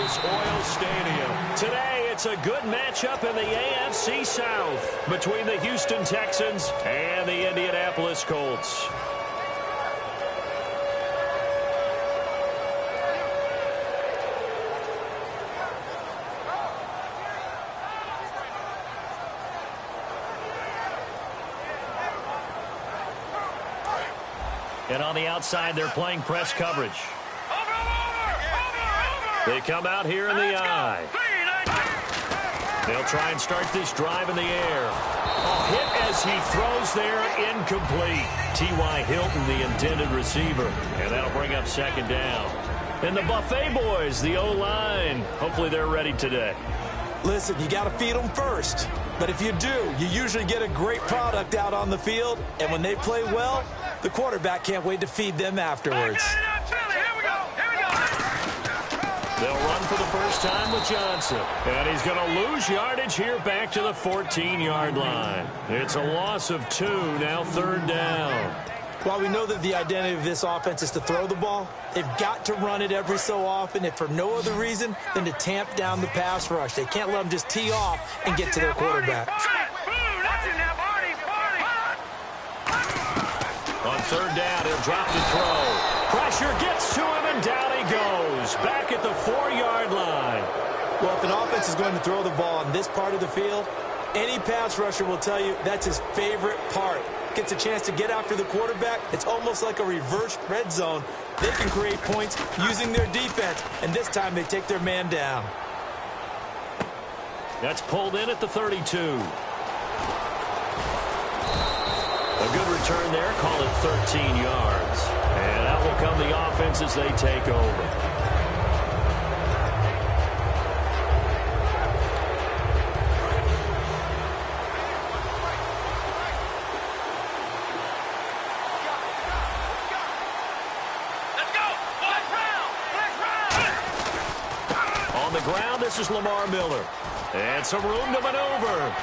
Indianapolis Oil Stadium. Today, it's a good matchup in the AFC South between the Houston Texans and the Indianapolis Colts. And on the outside, they're playing press coverage. They come out here in the eye. They'll try and start this drive in the air. A hit as he throws there, incomplete. T.Y. Hilton, the intended receiver. And that'll bring up second down. And the Buffet boys, the O-line. Hopefully they're ready today. Listen, you got to feed them first. But if you do, you usually get a great product out on the field. And when they play well, the quarterback can't wait to feed them afterwards. They'll run for the first time with Johnson. And he's going to lose yardage here back to the 14-yard line. It's a loss of 2, now third down. While we know that the identity of this offense is to throw the ball, they've got to run it every so often, if for no other reason than to tamp down the pass rush. They can't let them just tee off and get to their quarterback. On third down, he'll drop the throw. Pressure gets to him, and down he goes. Back at the 4-yard line. Well, if an offense is going to throw the ball on this part of the field, any pass rusher will tell you that's his favorite part. Gets a chance to get after the quarterback. It's almost like a reverse red zone. They can create points using their defense, and this time they take their man down. That's pulled in at the 32. A good return there, call it 13 yards. And out will come the offense as they take over. On the ground, this is Lamar Miller. And some room to maneuver.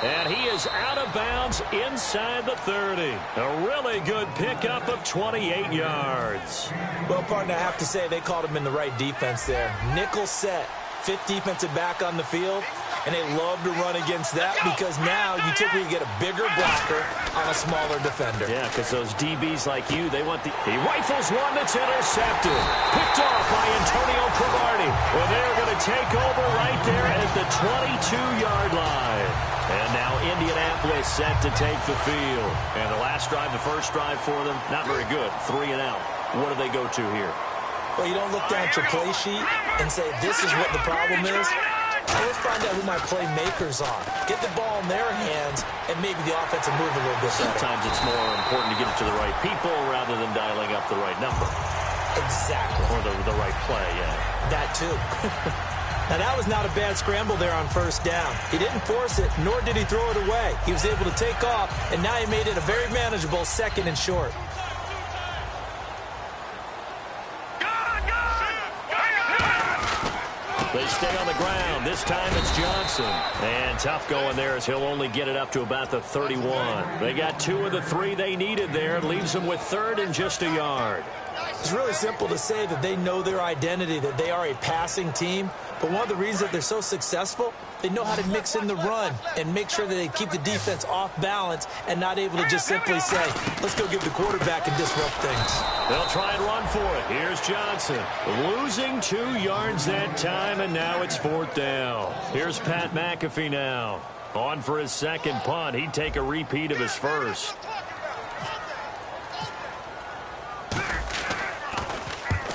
And he is out of bounds inside the 30. A really good pickup of 28 yards. Well, partner, I have to say they called him in the right defense there. Nickel set, fifth defensive back on the field, and they love to run against that because now you typically get a bigger blocker on a smaller defender. Yeah, because those DBs like you, they want the... He rifles one that's intercepted. Picked off by Antonio Cromartie. Well, they're going to take over right there at the 22-yard line. And now Indianapolis set to take the field. And the last drive, the first drive for them, not very good. 3 and out. What do they go to here? Well, you don't look down at your play sheet and say, this is what the problem is. Let's find out who my playmakers are. Get the ball in their hands, and maybe the offense will move a little bit better. Sometimes it's more important to get it to the right people rather than dialing up the right number. Exactly. Or the right play, yeah. That too. Now, that was not a bad scramble there on first down. He didn't force it, nor did he throw it away. He was able to take off, and now he made it a very manageable second and short. They stay on the ground. This time it's Johnson. And tough going there as he'll only get it up to about the 31. They got 2 of the 3 they needed there. Leaves them with third and just a yard. It's really simple to say that they know their identity, that they are a passing team. But one of the reasons that they're so successful, they know how to mix in the run and make sure that they keep the defense off balance and not able to just simply say, let's go give the quarterback and disrupt things. They'll try and run for it. Here's Johnson. Losing 2 yards that time, and now it's fourth down. Here's Pat McAfee now. On for his second punt. He'd take a repeat of his first.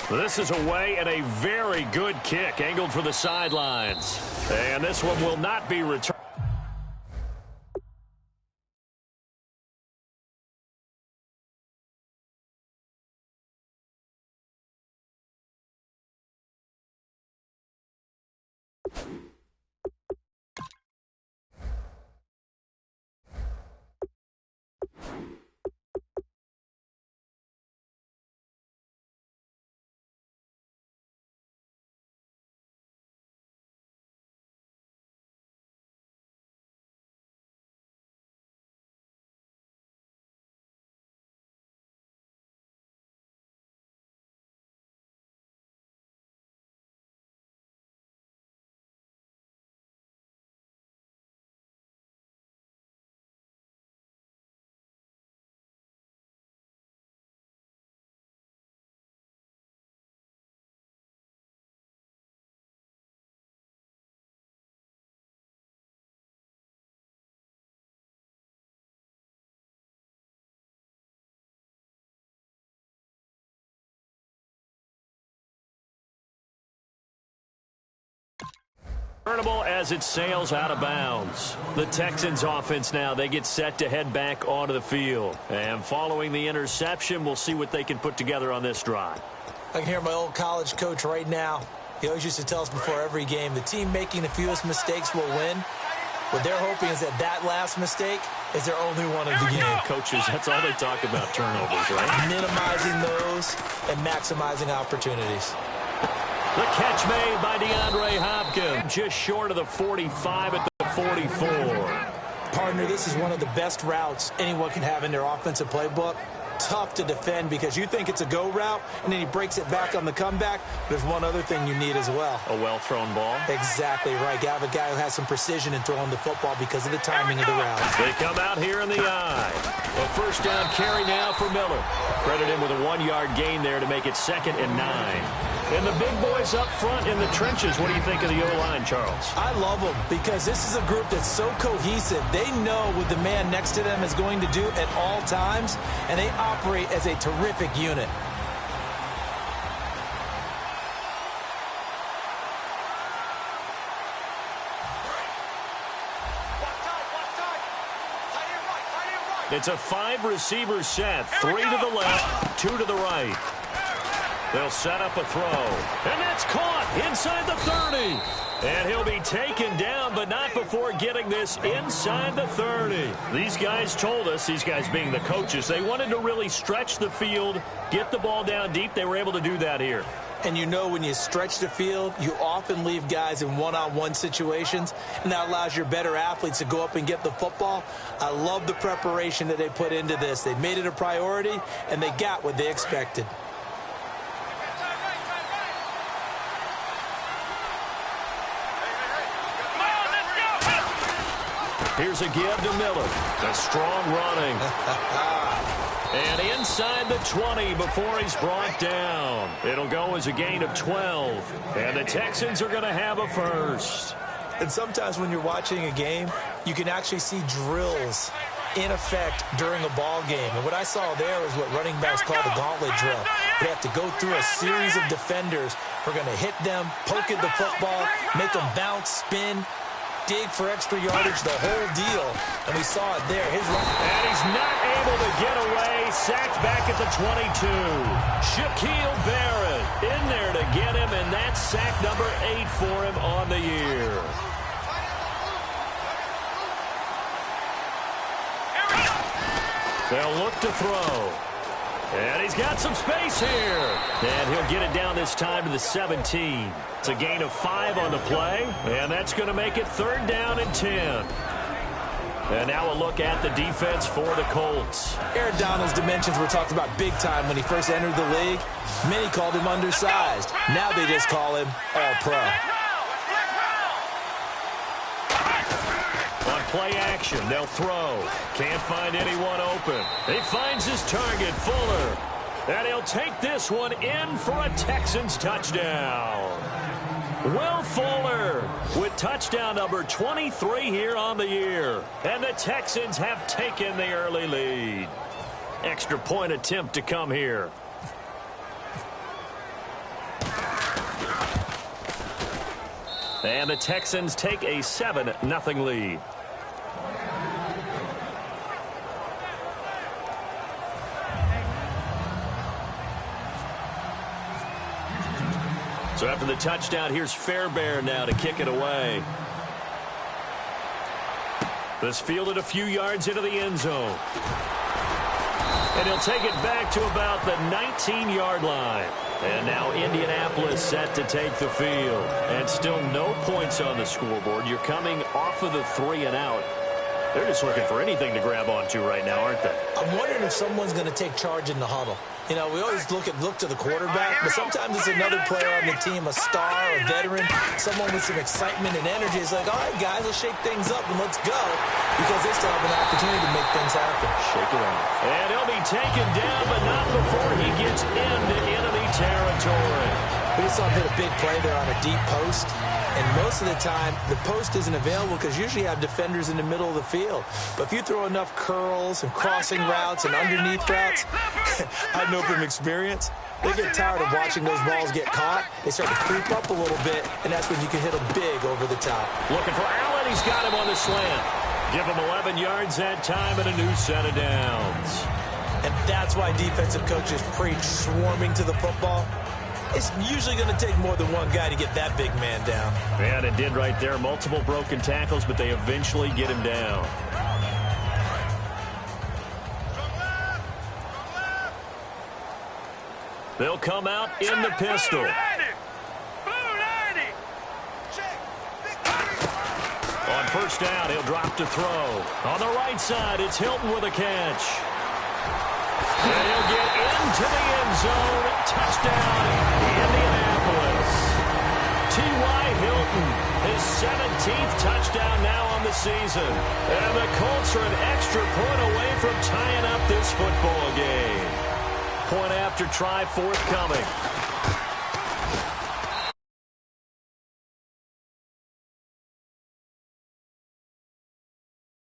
This is away and a very good kick angled for the sidelines. And this one will not be returned. As it sails out of bounds. The Texans offense now, they get set to head back onto the field. And following the interception, we'll see what they can put together on this drive. I can hear my old college coach right now. He always used to tell us before every game, the team making the fewest mistakes will win. What they're hoping is that last mistake is their only one of the game. Coaches, that's all they talk about, turnovers, right? Minimizing those and maximizing opportunities. The catch made by DeAndre Hopkins, just short of the 45 at the 44. Partner, this is one of the best routes anyone can have in their offensive playbook. Tough to defend because you think it's a go route, and then he breaks it back on the comeback. There's one other thing you need as well. A well-thrown ball? Exactly right. You have a guy who has some precision in throwing the football because of the timing of the route. They come out here in the eye. A first down carry now for Miller. Credit him with a 1-yard gain there to make it 2nd and 9. And the big boys up front in the trenches. What do you think of the O-line, Charles? I love them because this is a group that's so cohesive. They know what the man next to them is going to do at all times, and they operate as a terrific unit. It's a 5-receiver set. 3 to the left, 2 to the right. They'll set up a throw. And that's caught inside the 30. And he'll be taken down, but not before getting this inside the 30. These guys told us, these guys being the coaches, they wanted to really stretch the field, get the ball down deep. They were able to do that here. And you know when you stretch the field, you often leave guys in one-on-one situations, and that allows your better athletes to go up and get the football. I love the preparation that they put into this. They made it a priority, and they got what they expected. Here's a give to Miller. A strong running. And inside the 20 before he's brought down. It'll go as a gain of 12. And the Texans are going to have a first. And sometimes when you're watching a game, you can actually see drills in effect during a ball game. And what I saw there is what running backs call the gauntlet drill. They have to go through a series of defenders who are going to hit them, poke at the football, make them bounce, spin, dig for extra yardage, the whole deal. And we saw it there. And he's not able to get away. Sacked back at the 22. Shaquille Barrett in there to get him, and that's sack number 8 for him on the year. They'll look to throw. And he's got some space here. And he'll get it down this time to the 17. It's a gain of 5 on the play. And that's going to make it 3rd down and 10. And now a look at the defense for the Colts. Aaron Donald's dimensions were talked about big time when he first entered the league. Many called him undersized. Now they just call him all-pro. On play action, they'll throw. Can't find anyone open. He finds his target, Fuller. And he'll take this one in for a Texans touchdown. Will Fuller with touchdown number 23 here on the year. And the Texans have taken the early lead. Extra point attempt to come here. And the Texans take a 7-0 lead. So after the touchdown, here's Fairbairn now to kick it away. This fielded a few yards into the end zone. And he'll take it back to about the 19-yard line. And now Indianapolis set to take the field. And still no points on the scoreboard. You're coming off of the 3 and out. They're just looking for anything to grab onto right now, aren't they? I'm wondering if someone's going to take charge in the huddle. You know, we always look to the quarterback, but sometimes it's another player on the team, a star, a veteran, someone with some excitement and energy. It's like, all right, guys, let's shake things up and let's go, because they still have an opportunity to make things happen. Shake it off. And he'll be taken down, but not before he gets into enemy territory. We just saw him hit a big play there on a deep post. And most of the time, the post isn't available because usually you have defenders in the middle of the field. But if you throw enough curls and crossing routes and underneath routes, I know from experience, they get tired of watching those balls get caught. They start to creep up a little bit, and that's when you can hit them big over the top. Looking for Allen. He's got him on the slant. Give him 11 yards that time and a new set of downs. And that's why defensive coaches preach swarming to the football. It's usually going to take more than one guy to get that big man down. And it did right there. Multiple broken tackles, but they eventually get him down. They'll come out in the pistol. On first down, he'll drop to throw. On the right side, it's Hilton with a catch. And he'll get into the end zone. Touchdown, Indianapolis. T.Y. Hilton, his 17th touchdown now on the season. And the Colts are an extra point away from tying up this football game. Point after try forthcoming.